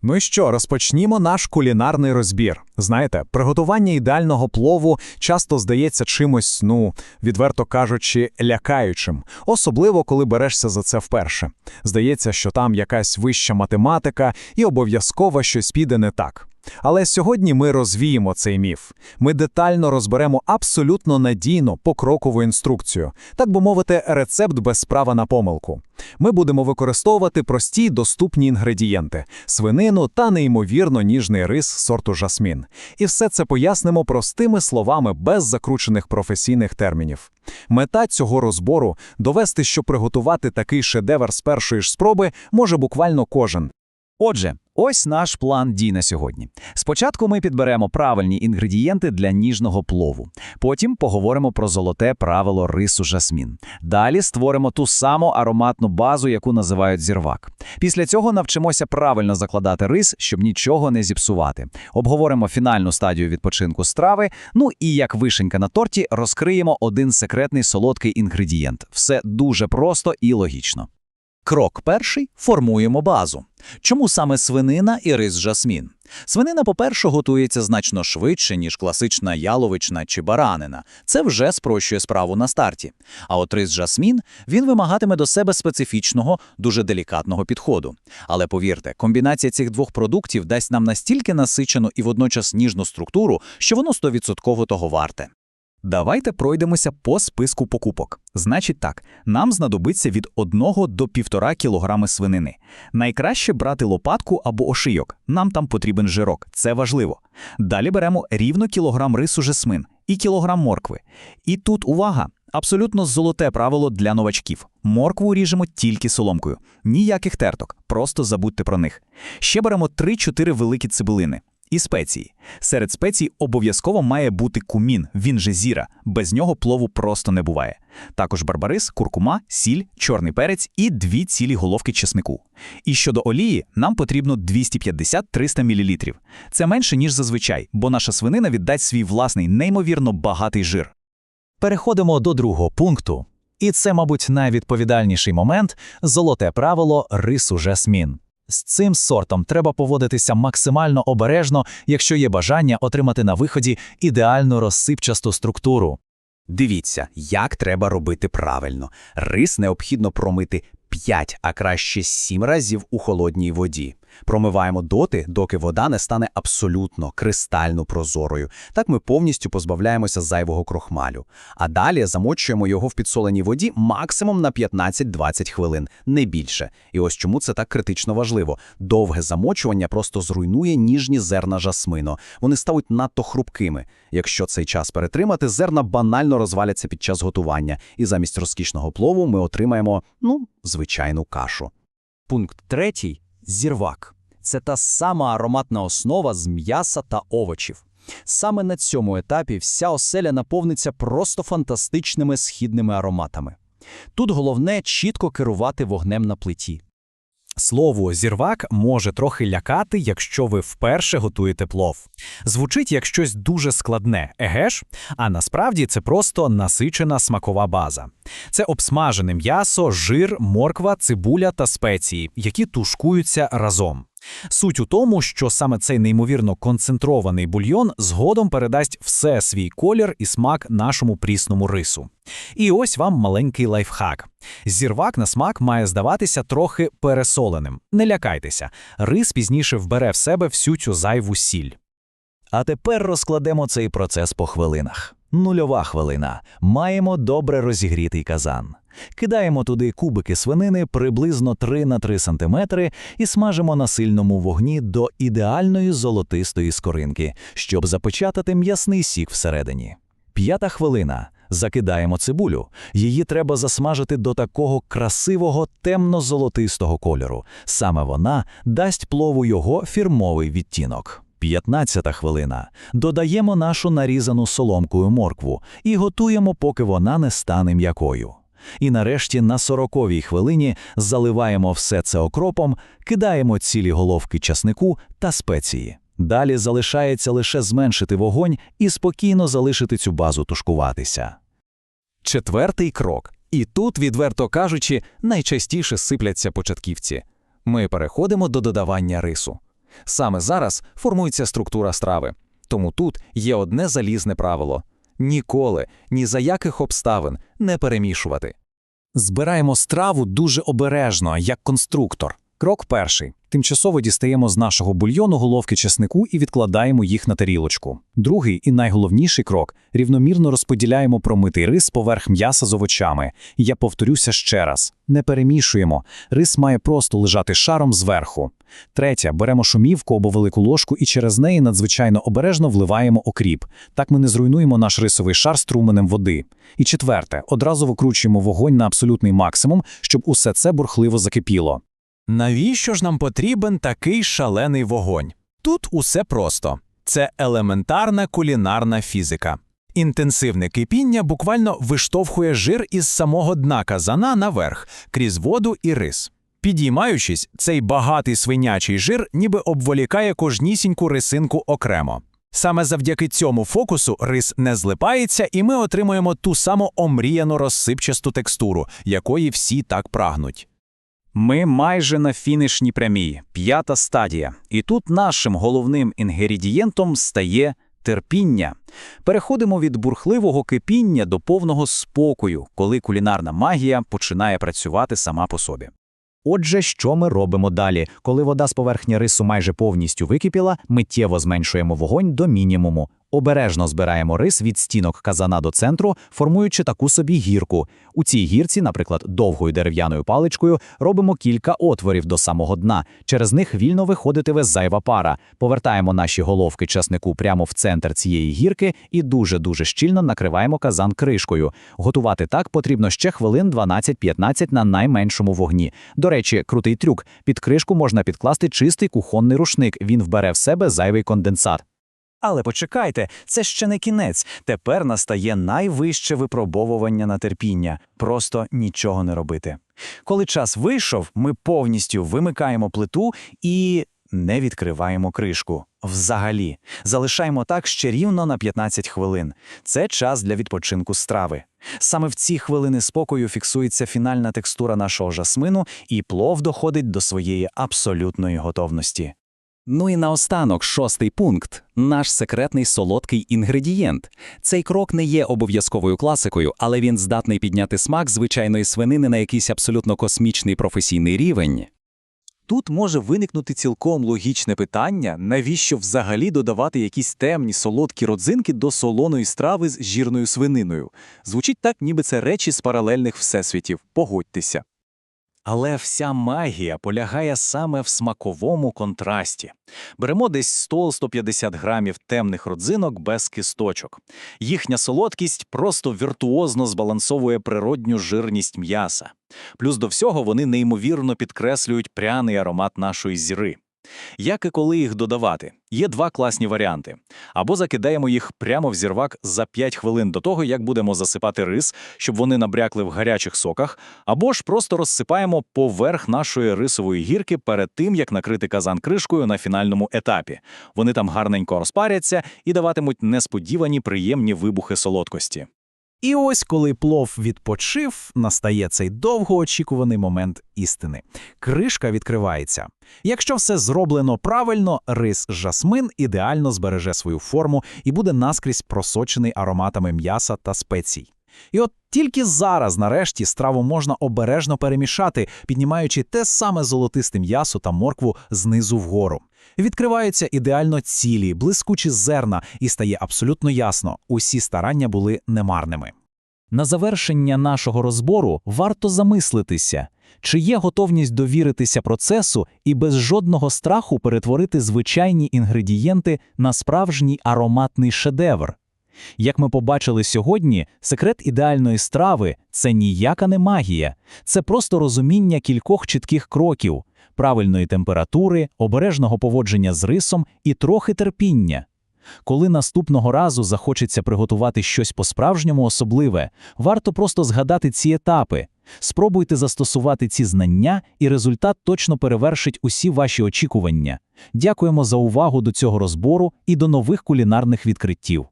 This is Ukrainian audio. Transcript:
Ну і що, розпочнімо наш кулінарний розбір. Знаєте, приготування ідеального плову часто здається чимось, відверто кажучи, лякаючим. Особливо, коли берешся за це вперше. Здається, що там якась вища математика і обов'язково щось піде не так. Але сьогодні ми розвіємо цей міф. Ми детально розберемо абсолютно надійну покрокову інструкцію, так би мовити, рецепт без права на помилку. Ми будемо використовувати прості й доступні інгредієнти – свинину та неймовірно ніжний рис сорту жасмін. І все це пояснимо простими словами, без закручених професійних термінів. Мета цього розбору – довести, що приготувати такий шедевр з першої ж спроби може буквально кожен. Отже, ось наш план дій на сьогодні. Спочатку ми підберемо правильні інгредієнти для ніжного плову. Потім поговоримо про золоте правило рису жасмін. Далі створимо ту саму ароматну базу, яку називають зірвак. Після цього навчимося правильно закладати рис, щоб нічого не зіпсувати. Обговоримо фінальну стадію відпочинку страви, і як вишенька на торті розкриємо один секретний солодкий інгредієнт. Все дуже просто і логічно. Крок перший – формуємо базу. Чому саме свинина і рис жасмін? Свинина, по-перше, готується значно швидше, ніж класична яловична чи баранина. Це вже спрощує справу на старті. А от рис жасмін, він вимагатиме до себе специфічного, дуже делікатного підходу. Але повірте, комбінація цих двох продуктів дасть нам настільки насичену і водночас ніжну структуру, що воно 100% того варте. Давайте пройдемося по списку покупок. Значить так, нам знадобиться від 1 до 1,5 кілограми свинини. Найкраще брати лопатку або ошийок, нам там потрібен жирок, це важливо. Далі беремо рівно кілограм рису жасмин і кілограм моркви. І тут увага! Абсолютно золоте правило для новачків. Моркву ріжемо тільки соломкою. Ніяких терток, просто забудьте про них. Ще беремо 3-4 великі цибулини. І спеції. Серед спецій обов'язково має бути кумін, він же зіра. Без нього плову просто не буває. Також барбарис, куркума, сіль, чорний перець і 2 цілі головки чеснику. І щодо олії, нам потрібно 250-300 мл. Це менше, ніж зазвичай, бо наша свинина віддасть свій власний, неймовірно багатий жир. Переходимо до другого пункту. І це, мабуть, найвідповідальніший момент – золоте правило рису жасмін. З цим сортом треба поводитися максимально обережно, якщо є бажання отримати на виході ідеальну розсипчасту структуру. Дивіться, як треба робити правильно. Рис необхідно промити 5, а краще 7 разів у холодній воді. Промиваємо доти, доки вода не стане абсолютно кристально прозорою. Так ми повністю позбавляємося зайвого крохмалю. А далі замочуємо його в підсоленій воді максимум на 15-20 хвилин, не більше. І ось чому це так критично важливо. Довге замочування просто зруйнує ніжні зерна жасмину. Вони стають надто хрупкими. Якщо цей час перетримати, зерна банально розваляться під час готування. І замість розкішного плову ми отримаємо, звичайну кашу. Пункт третій – зірвак. Це та сама ароматна основа з м'яса та овочів. Саме на цьому етапі вся оселя наповниться просто фантастичними східними ароматами. Тут головне чітко керувати вогнем на плиті. Слово «зірвак» може трохи лякати, якщо ви вперше готуєте плов. Звучить як щось дуже складне, еге ж? А насправді це просто насичена смакова база. Це обсмажене м'ясо, жир, морква, цибуля та спеції, які тушкуються разом. Суть у тому, що саме цей неймовірно концентрований бульйон згодом передасть все свій колір і смак нашому прісному рису. І ось вам маленький лайфхак. Зірвак на смак має здаватися трохи пересоленим. Не лякайтеся, рис пізніше вбере в себе всю цю зайву сіль. А тепер розкладемо цей процес по хвилинах. 0 хвилина. Маємо добре розігрітий казан. Кидаємо туди кубики свинини приблизно 3 на 3 см і смажимо на сильному вогні до ідеальної золотистої скоринки, щоб запечатати м'ясний сік всередині. 5 хвилина. Закидаємо цибулю. Її треба засмажити до такого красивого темно-золотистого кольору. Саме вона дасть плову його фірмовий відтінок. 15 хвилина. Додаємо нашу нарізану соломкою моркву і готуємо, поки вона не стане м'якою. І нарешті на 40-й хвилині заливаємо все це окропом, кидаємо цілі головки часнику та спеції. Далі залишається лише зменшити вогонь і спокійно залишити цю базу тушкуватися. 4-й крок. І тут, відверто кажучи, найчастіше сипляться початківці. Ми переходимо до додавання рису. Саме зараз формується структура страви. Тому тут є одне залізне правило – ніколи, ні за яких обставин не перемішувати. Збираємо страву дуже обережно, як конструктор. Крок перший. Тимчасово дістаємо з нашого бульйону головки чеснику і відкладаємо їх на тарілочку. Другий і найголовніший крок – рівномірно розподіляємо промитий рис поверх м'яса з овочами. Я повторюся ще раз. Не перемішуємо. Рис має просто лежати шаром зверху. Третє. Беремо шумівку або велику ложку і через неї надзвичайно обережно вливаємо окріп. Так ми не зруйнуємо наш рисовий шар струменем води. І четверте. Одразу викручуємо вогонь на абсолютний максимум, щоб усе це бурхливо закипіло. Навіщо ж нам потрібен такий шалений вогонь? Тут усе просто. Це елементарна кулінарна фізика. Інтенсивне кипіння буквально виштовхує жир із самого дна казана наверх, крізь воду і рис. Підіймаючись, цей багатий свинячий жир ніби обволікає кожнісіньку рисинку окремо. Саме завдяки цьому фокусу рис не злипається, і ми отримуємо ту саму омріяну розсипчасту текстуру, якої всі так прагнуть. Ми майже на фінішній прямій, 5-та стадія. І тут нашим головним інгредієнтом стає терпіння. Переходимо від бурхливого кипіння до повного спокою, коли кулінарна магія починає працювати сама по собі. Отже, що ми робимо далі? Коли вода з поверхні рису майже повністю википіла, миттєво зменшуємо вогонь до мінімуму. Обережно збираємо рис від стінок казана до центру, формуючи таку собі гірку. У цій гірці, наприклад, довгою дерев'яною паличкою, робимо кілька отворів до самого дна. Через них вільно виходитиме зайва пара. Повертаємо наші головки часнику прямо в центр цієї гірки і дуже-дуже щільно накриваємо казан кришкою. Готувати так потрібно ще хвилин 12-15 на найменшому вогні. До речі, крутий трюк. Під кришку можна підкласти чистий кухонний рушник. Він вбере в себе зайвий конденсат. Але почекайте, це ще не кінець. Тепер настає найвище випробовування на терпіння. Просто нічого не робити. Коли час вийшов, ми повністю вимикаємо плиту і не відкриваємо кришку. Взагалі. Залишаємо так ще рівно на 15 хвилин. Це час для відпочинку страви. Саме в ці хвилини спокою фіксується фінальна текстура нашого жасмину, і плов доходить до своєї абсолютної готовності. Ну і наостанок, 6-й пункт – наш секретний солодкий інгредієнт. Цей крок не є обов'язковою класикою, але він здатний підняти смак звичайної свинини на якийсь абсолютно космічний професійний рівень. Тут може виникнути цілком логічне питання, навіщо взагалі додавати якісь темні солодкі родзинки до солоної страви з жирною свининою. Звучить так, ніби це речі з паралельних всесвітів, погодьтеся. Але вся магія полягає саме в смаковому контрасті. Беремо десь 100-150 грамів темних родзинок без кісточок. Їхня солодкість просто віртуозно збалансовує природню жирність м'яса. Плюс до всього вони неймовірно підкреслюють пряний аромат нашої зіри. Як і коли їх додавати? Є два класні варіанти. Або закидаємо їх прямо в зірвак за 5 хвилин до того, як будемо засипати рис, щоб вони набрякли в гарячих соках, або ж просто розсипаємо поверх нашої рисової гірки перед тим, як накрити казан кришкою на фінальному етапі. Вони там гарненько розпаряться і даватимуть несподівані приємні вибухи солодкості. І ось, коли плов відпочив, настає цей довгоочікуваний момент істини. Кришка відкривається. Якщо все зроблено правильно, рис жасмин ідеально збереже свою форму і буде наскрізь просочений ароматами м'яса та спецій. І от тільки зараз, нарешті, страву можна обережно перемішати, піднімаючи те саме золотисте м'ясо та моркву знизу вгору. Відкриваються ідеально цілі, блискучі зерна, і стає абсолютно ясно – усі старання були немарними. На завершення нашого розбору варто замислитися, чи є готовність довіритися процесу і без жодного страху перетворити звичайні інгредієнти на справжній ароматний шедевр. Як ми побачили сьогодні, секрет ідеальної страви – це ніяка не магія. Це просто розуміння кількох чітких кроків – правильної температури, обережного поводження з рисом і трохи терпіння. Коли наступного разу захочеться приготувати щось по-справжньому особливе, варто просто згадати ці етапи. Спробуйте застосувати ці знання, і результат точно перевершить усі ваші очікування. Дякуємо за увагу до цього розбору і до нових кулінарних відкриттів.